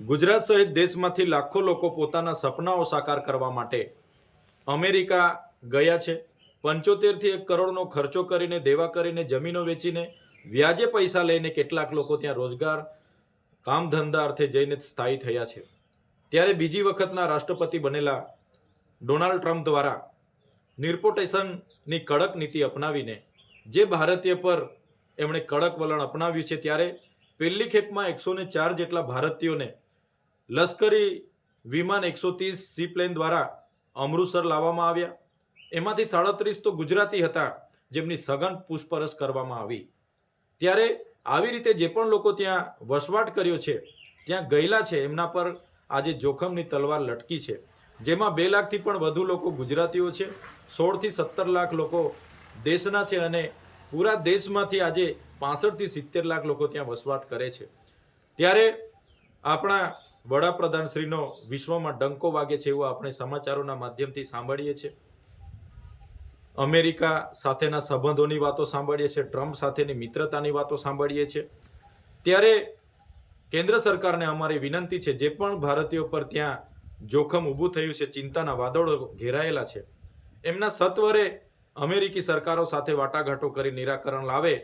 ગુજરાત સહિત દેશમાંથી લાખો લોકો પોતાના સપનાઓ સાકાર કરવા માટે અમેરિકા ગયા છે। 75 થી 1 કરોડનો ખર્ચો કરીને, દેવા કરીને, જમીનો વેચીને, વ્યાજે પૈસા લઈને કેટલાક લોકો ત્યાં રોજગાર, કામ ધંધા અર્થે જઈને સ્થાયી થયા છે। ત્યારે બીજી વખતના રાષ્ટ્રપતિ બનેલા ડોનાલ્ડ ટ્રમ્પ દ્વારા નિર્પોટેશનની કડક નીતિ અપનાવીને જે ભારતીય પર એમણે કડક વલણ અપનાવ્યું છે, ત્યારે પહેલી ખેપમાં 104 જેટલા ભારતીયોને લશ્કરી વિમાન 130 સીપ્લેન દ્વારા અમૃતસર લાવવામાં આવ્યા। એમાંથી 37 તો ગુજરાતી હતા, જેમની સઘન પૂછપરછ કરવામાં આવી। ત્યારે આવી રીતે જે પણ લોકો ત્યાં વસવાટ કર્યો છે, ત્યાં ગયેલા છે, એમના પર આજે જોખમની તલવાર લટકી છે, જેમાં 2 લાખથી પણ વધુ લોકો ગુજરાતીઓ છે, 16 થી 17 લાખ લોકો દેશના છે અને પૂરા દેશમાંથી આજે 65 થી 70 લાખ લોકો ત્યાં વસવાટ કરે છે। ત્યારે આપણા વડાપ્રધાનશ્રીનો વિશ્વમાં ડંકો વાગે છે એવું આપણે સમાચારોના માધ્યમથી સાંભળીએ છીએ। અમેરિકા સાથેના સંબંધોની વાતો સાંભળીએ છીએ, ટ્રમ્પ સાથેની મિત્રતાની વાતો સાંભળીએ છીએ। ત્યારે કેન્દ્ર સરકારને અમારી વિનંતી છે, જે પણ ભારતીયો પર ત્યાં જોખમ ઊભું થયું છે, ચિંતાના વાદળો ઘેરાયેલા છે, એમના સત્વરે અમેરિકી સરકારો સાથે વાટાઘાટો કરી નિરાકરણ લાવે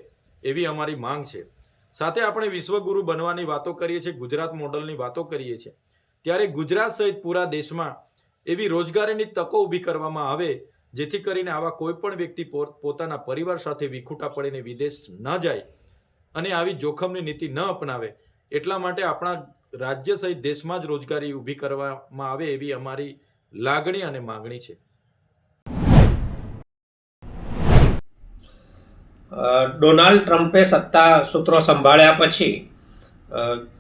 એવી અમારી માંગ છે। સાથે આપણે વિશ્વગુરુ બનવાની વાતો કરીએ છીએ, ગુજરાત મોડલની વાતો કરીએ છીએ, ત્યારે ગુજરાત સહિત પૂરા દેશમાં એવી રોજગારીની તકો ઊભી કરવામાં આવે, જેથી કરીને આવા કોઈ પણ વ્યક્તિ પોતાના પરિવાર સાથે વિખૂટા પડીને વિદેશ ન જાય અને આવી જોખમની નીતિ ન અપનાવે। એટલા માટે આપણા રાજ્ય સહિત દેશમાં જ રોજગારી ઊભી કરવામાં આવે એવી અમારી લાગણી અને માંગણી છે। ડોનાલ્ડ ટ્રમ્પે સત્તા સૂત્રો સંભાળ્યા પછી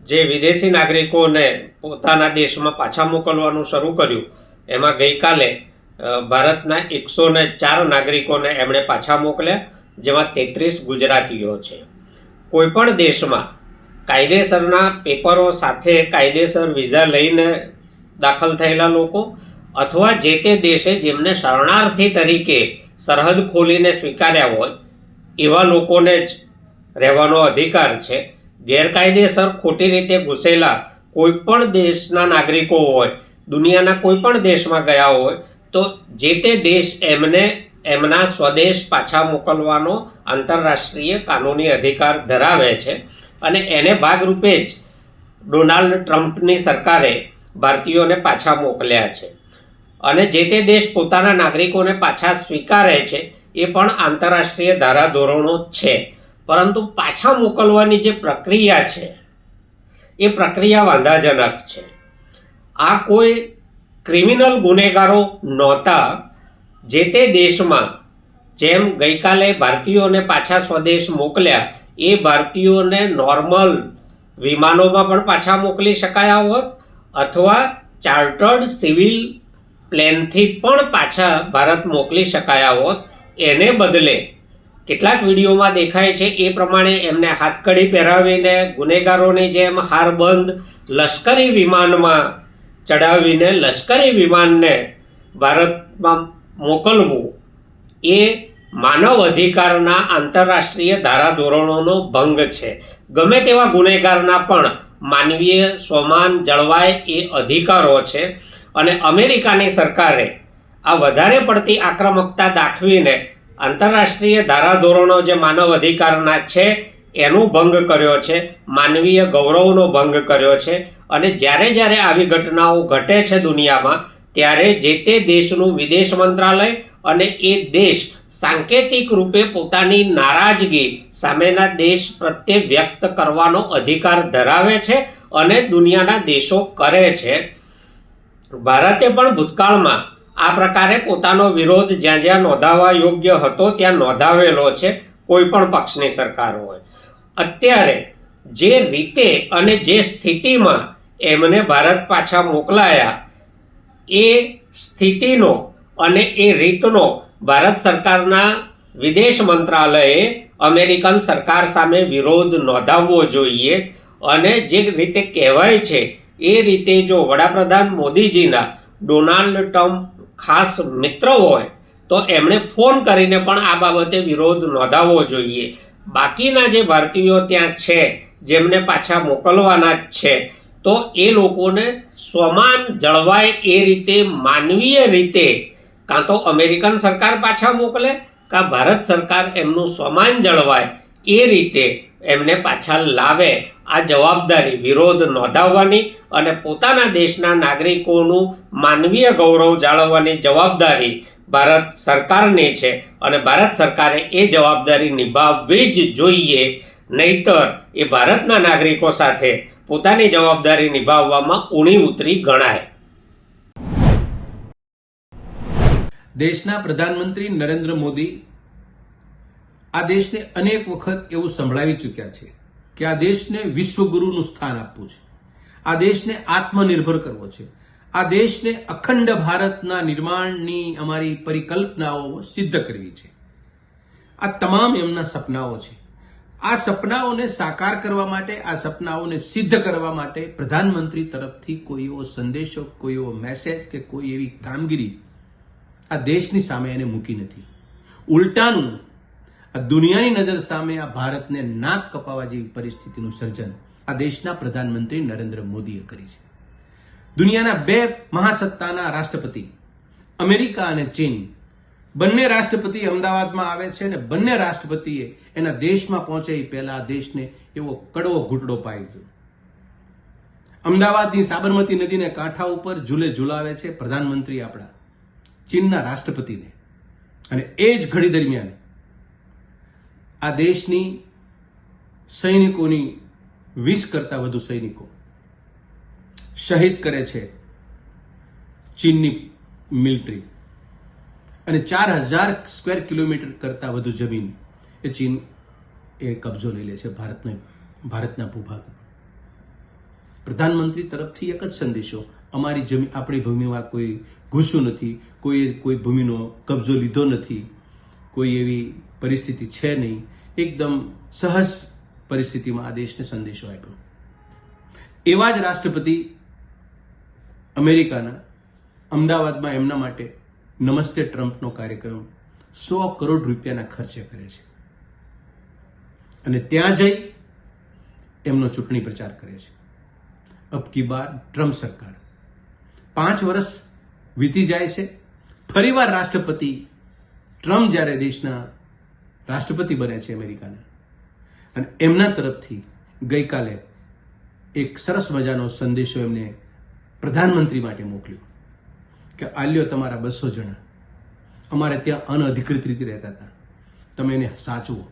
જે વિદેશી નાગરિકોને પોતાના દેશમાં પાછા મોકલવાનું શરૂ કર્યું, એમાં ગઈકાલે ભારતના 104 નાગરિકોને એમણે પાછા મોકલ્યા, જેમાં 33 ગુજરાતીઓ છે। કોઈપણ દેશમાં કાયદેસરના પેપરો સાથે કાયદેસર વિઝા લઈને દાખલ થયેલા લોકો અથવા જે તે દેશે જેમને શરણાર્થી તરીકે સરહદ ખોલીને સ્વીકાર્યા હોય એવા લોકોને જ રહેવાનો અધિકાર છે। ગેરકાયદેસર ખોટી રીતે ઘૂસેલા કોઈ પણ દેશના નાગરિકો હોય, દુનિયાના કોઈ પણ દેશમાં ગયા હોય, તો જે તે દેશ એમને એમના સ્વદેશ પાછા મોકલવાનો આંતરરાષ્ટ્રીય કાનૂની અધિકાર ધરાવે છે અને એને ભાગરૂપે જ ડોનાલ્ડ ટ્રમ્પની સરકારે ભારતીયોને પાછા મોકલ્યા છે અને જે તે દેશ પોતાના નાગરિકોને પાછા સ્વીકારે છે એ પણ આંતરરાષ્ટ્રીય ધારાધોરણો છે। પરંતુ પાછા મોકલવાની જે પ્રક્રિયા છે એ પ્રક્રિયા વાંધાજનક છે। આ કોઈ ક્રિમિનલ ગુનેગારો નહોતા। જે તે દેશમાં જેમ ગઈકાલે ભારતીયોને પાછા સ્વદેશ મોકલ્યા, એ ભારતીયોને નોર્મલ વિમાનોમાં પણ પાછા મોકલી શકાયા હોત અથવા ચાર્ટર્ડ સિવિલ પ્લેનથી પણ પાછા ભારત મોકલી શકાયા હોત। એને બદલે કેટલાક વિડીયોમાં દેખાય છે એ પ્રમાણે એમને હાથકડી પહેરાવીને ગુનેગારોની જેમ હારબંધ લશ્કરી વિમાનમાં ચડાવીને લશ્કરી વિમાનને ભારતમાં મોકલવું એ માનવ અધિકારના આંતરરાષ્ટ્રીય ધારાધોરણોનો ભંગ છે। ગમે તેવા ગુનેગારના પણ માનવીય સ્વમાન જળવાય એ અધિકારો છે અને અમેરિકાની સરકારે આ વધારે પડતી આક્રમકતા દાખવીને આંતરરાષ્ટ્રીય ધારાધોરણો જે માનવ અધિકારના છે એનો ભંગ કર્યો છે, માનવીય ગૌરવનો ભંગ કર્યો છે અને જ્યારે જ્યારે આવી ઘટનાઓ ઘટે છે દુનિયામાં, ત્યારે જે તે દેશનું વિદેશ મંત્રાલય અને એ દેશ સાંકેતિક રૂપે પોતાની નારાજગી સામેના દેશ પ્રત્યે વ્યક્ત કરવાનો અધિકાર ધરાવે છે અને દુનિયાના દેશો કરે છે। ભારતે પણ ભૂતકાળમાં આ પ્રકારે પોતાનો વિરોધ જ્યાં જ્યાં નોંધાવવા યોગ્ય હતો ત્યાં નોંધાવેલો છે, કોઈ પણ પક્ષની સરકાર હોય। અત્યારે જે રીતે અને જે સ્થિતિમાં એમને ભારત પાછા મોકલાયા, એ સ્થિતિનો અને એ રીતનો ભારત સરકારના વિદેશ મંત્રાલયે અમેરિકન સરકાર સામે વિરોધ નોંધાવવો જોઈએ અને જે રીતે કહેવાય છે એ રીતે જો વડાપ્રધાન મોદીજીના ડોનાલ્ડ ટ્રમ્પ ખાસ મિત્ર હોય તો એમણે ફોન કરીને પણ આ બાબતે વિરોધ નોંધાવવો જોઈએ। બાકીના જે ભારતીયો ત્યાં છે જેમને પાછા મોકલવાના જ છે, તો એ લોકોને સ્વમાન જળવાય એ રીતે માનવીય રીતે કાં તો અમેરિકન સરકાર પાછા મોકલે કાં ભારત સરકાર એમનું સ્વમાન જળવાય એ રીતે એમને પાછા લાવે. આ જવાબદારી વિરોધ નોંધાવવાની અને પોતાના દેશના નાગરિકોનું માનવીય ગૌરવ જાળવવાની જવાબદારી ભારત સરકારની છે અને ભારત સરકારે એ જવાબદારી નિભાવવી જ જોઈએ. નહીતર એ ભારતના નાગરિકો સાથે પોતાની જવાબદારી નિભાવવામાં ઊણી ઉતરી ગણાય. દેશના પ્રધાનમંત્રી નરેન્દ્ર મોદી આ દેશને અનેક વખત એવું સંભળાવી ચૂક્યા છે કે આ દેશને વિશ્વગુરુનું સ્થાન આપવું છે, આ દેશને આત્મનિર્ભર કરવો છે, આ દેશને અખંડ ભારતના નિર્માણની અમારી પરિકલ્પનાઓ સિદ્ધ કરવી છે. આ તમામ એમના સપનાઓ છે. આ સપનાઓને સાકાર કરવા માટે, આ સપનાઓને સિદ્ધ કરવા માટે પ્રધાનમંત્રી તરફથી કોઈ એવો સંદેશો, કોઈ એવો મેસેજ કે કોઈ એવી કામગીરી આ દેશની સામે એને મૂકી નથી. ઉલટાનું આ દુનિયાની નજર સામે આ ભારતને નાક કપાવવા જેવી પરિસ્થિતિનું સર્જન આ દેશના પ્રધાનમંત્રી નરેન્દ્ર મોદીએ કરી છે. દુનિયાના બે મહાસત્તાના રાષ્ટ્રપતિ અમેરિકા અને ચીન, બંને રાષ્ટ્રપતિ અમદાવાદમાં આવે છે અને બંને રાષ્ટ્રપતિએ એના દેશમાં પહોંચે એ પહેલા આ દેશને એવો કડવો ઘૂંટડો પાડી દીધો. અમદાવાદની સાબરમતી નદીને કાંઠા ઉપર ઝૂલે ઝૂલાવે છે પ્રધાનમંત્રી આપણા ચીનના રાષ્ટ્રપતિને, અને એ જ ઘડી દરમિયાન આ દેશની સૈનિકોની 20 કરતા વધુ સૈનિકો શહીદ કરે છે ચીનની મિલિટરી, અને 4000 સ્ક્વેર કિલોમીટર કરતા વધુ જમીન એ ચીન એ કબજો લઈ લે છે ભારતના ભૂભાગ ઉપર. પ્રધાનમંત્રી તરફથી એક જ સંદેશો, અમારી જમીન, આપણી ભૂમિમાં કોઈ ઘૂસ્યું નથી, કોઈ ભૂમિનો કબજો લીધો નથી, કોઈ એવી પરિસ્થિતિ છે નહીં. એકદમ સહજ પરિસ્થિતિમાં આ દેશને સંદેશો આપ્યો. એવા જ રાષ્ટ્રપતિ અમેરિકાના અમદાવાદમાં એમના માટે નમસ્તે ટ્રમ્પનો કાર્યક્રમ 100 કરોડ રૂપિયાના ખર્ચે કરે છે, અને ત્યાં જઈ એમનો ચૂંટણી પ્રચાર કરે છે. અબ કી બાર ટ્રમ્પ સરકાર. 5 વર્ષ વીતી જાય છે, ફરીવાર રાષ્ટ્રપતિ ટ્રમ્પ જ્યારે દેશના રાષ્ટ્રપતિ બને છે અમેરિકાના, અને એમના તરફથી ગઈકાલે એક સરસ મજાનો સંદેશો એમને પ્રધાનમંત્રી માટે મોકલ્યો કે આલ્યો તમારા 200 જણા અમારે ત્યાં અનઅધિકૃત રીતે રહેતા હતા, તમે એને સાચવો.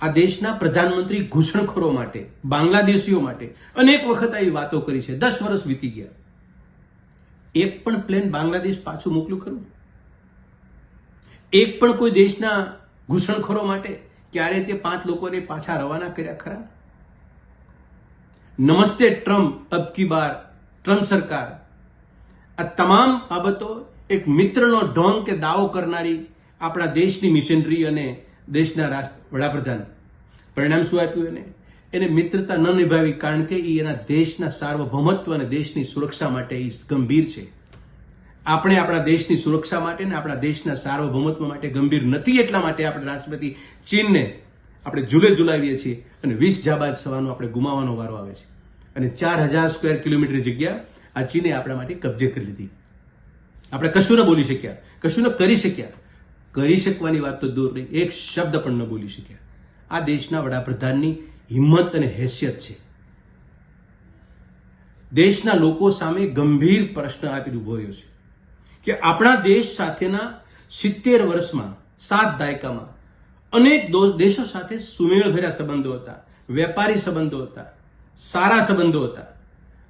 આ દેશના પ્રધાનમંત્રી ઘૂસણખોરો માટે, બાંગ્લાદેશીઓ માટે અનેક વખત આવી વાતો કરી છે. 10 વર્ષ વીતી ગયા, એક પણ પ્લેન બાંગ્લાદેશ પાછું મોકલ્યું ખરું? એક પણ કોઈ દેશના ઘૂસણખોરો માટે ક્યારે તે 5 લોકોને પાછા રવાના કર્યા ખરા? નમસ્તે ટ્રમ્પ, અબ કી બાર ટ્રમ્પ સરકાર, આ તમામ બાબતો એક મિત્રનો ઢોંગ કે દાવો કરનારી આપણા દેશની મિશનરી અને દેશના વડાપ્રધાન, પરિણામ શું આપ્યું? એને મિત્રતા ન નિભાવી, કારણ કે એ એના દેશના સાર્વભૌમત્વ અને દેશની સુરક્ષા માટે એ ગંભીર છે. આપણે આપણા દેશની સુરક્ષા માટે અને આપણા દેશના સાર્વભૌમત્વ માટે ગંભીર નથી, એટલા માટે આપણે રાષ્ટ્રપતિ ચીનને આપણે ઝૂલે ઝૂલાવીએ છીએ, અને 20 જાબાજ સવાનો આપણે ગુમાવવાનો વારો આવે છે, અને 4000 સ્ક્વેર કિલોમીટર જગ્યા આ ચીને આપણા માટે કબજે કરી લીધી. આપણે કશું ન બોલી શક્યા, કશું ન કરી શક્યા. કરી શકવાની વાત તો દૂર નહીં, એક શબ્દ પણ ન બોલી શક્યા. આ દેશના વડાપ્રધાનની હિંમત અને હેસિયત છે. દેશના લોકો સામે ગંભીર પ્રશ્ન આપી ઉભો રહ્યો છે કે આપણા દેશ સાથેના 70 વર્ષમાં, 7 દાયકામાં અનેક દેશો સાથે સુમેળભર્યા સંબંધો હતા, વેપારી સંબંધો હતા, સારા સંબંધો હતા.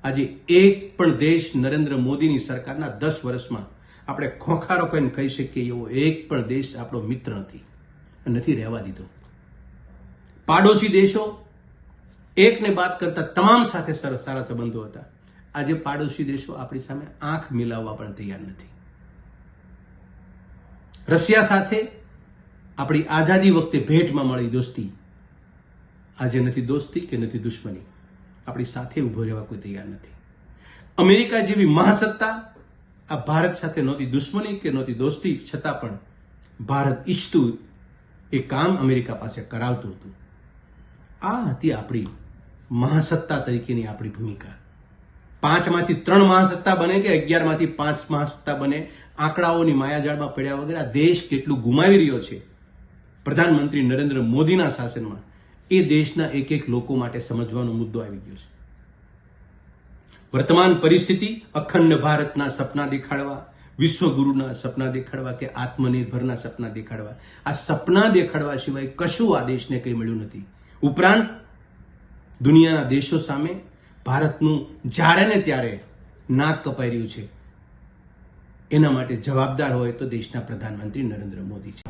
આજે એક પણ દેશ નરેન્દ્ર મોદીની સરકારના 10 વર્ષમાં આપણે ખોખારો કહીને કહી શકીએ એવો એક પણ દેશ આપણો મિત્ર નથી રહેવા દીધો. પાડોશી દેશો એકને બાદ કરતા તમામ સાથે સારા સંબંધો હતા. આજે પાડોશી દેશો આપણી સામે આંખ મિલાવવા પણ તૈયાર નથી. રશિયા સાથે આપણી આઝાદી વખતે ભેટમાં મળી દોસ્તી, આજે નથી દોસ્તી કે નથી દુશ્મની, આપણી સાથે ઉભો રહેવા કોઈ તૈયાર નથી. અમેરિકા જેવી મહાસત્તા આ ભારત સાથે નહોતી દુશ્મની કે નહોતી દોસ્તી, છતાં પણ ભારત ઈચ્છતું એ કામ અમેરિકા પાસે કરાવતું હતું. આ હતી આપણી મહાસત્તા તરીકેની આપણી ભૂમિકા. 5માંથી 3 મહાસત્તા બને કે 11માંથી 5 મહાસત્તા બને, આંકડાઓની માયાજાળમાં પડ્યા વગર આ દેશ કેટલું ગુમાવી રહ્યો છે પ્રધાનમંત્રી નરેન્દ્ર મોદીના શાસનમાં, એ દેશના એક એક લોકો માટે સમજવાનો મુદ્દો આવી ગયો છે. વર્તમાન પરિસ્થિતિ અખંડ ભારતના સપના દેખાડવા, વિશ્વગુરુના સપના દેખાડવા કે આત્મનિર્ભરના સપના દેખાડવા, આ સપના દેખાડવા સિવાય કશું આ દેશને કંઈ મળ્યું નથી. ઉપરાંત દુનિયાના દેશો સામે ભારતનું જ્યારે ને ત્યારે નાક કપાઈ રહ્યું છે, એના માટે જવાબદાર હોય તો દેશના પ્રધાનમંત્રી નરેન્દ્ર મોદી છે.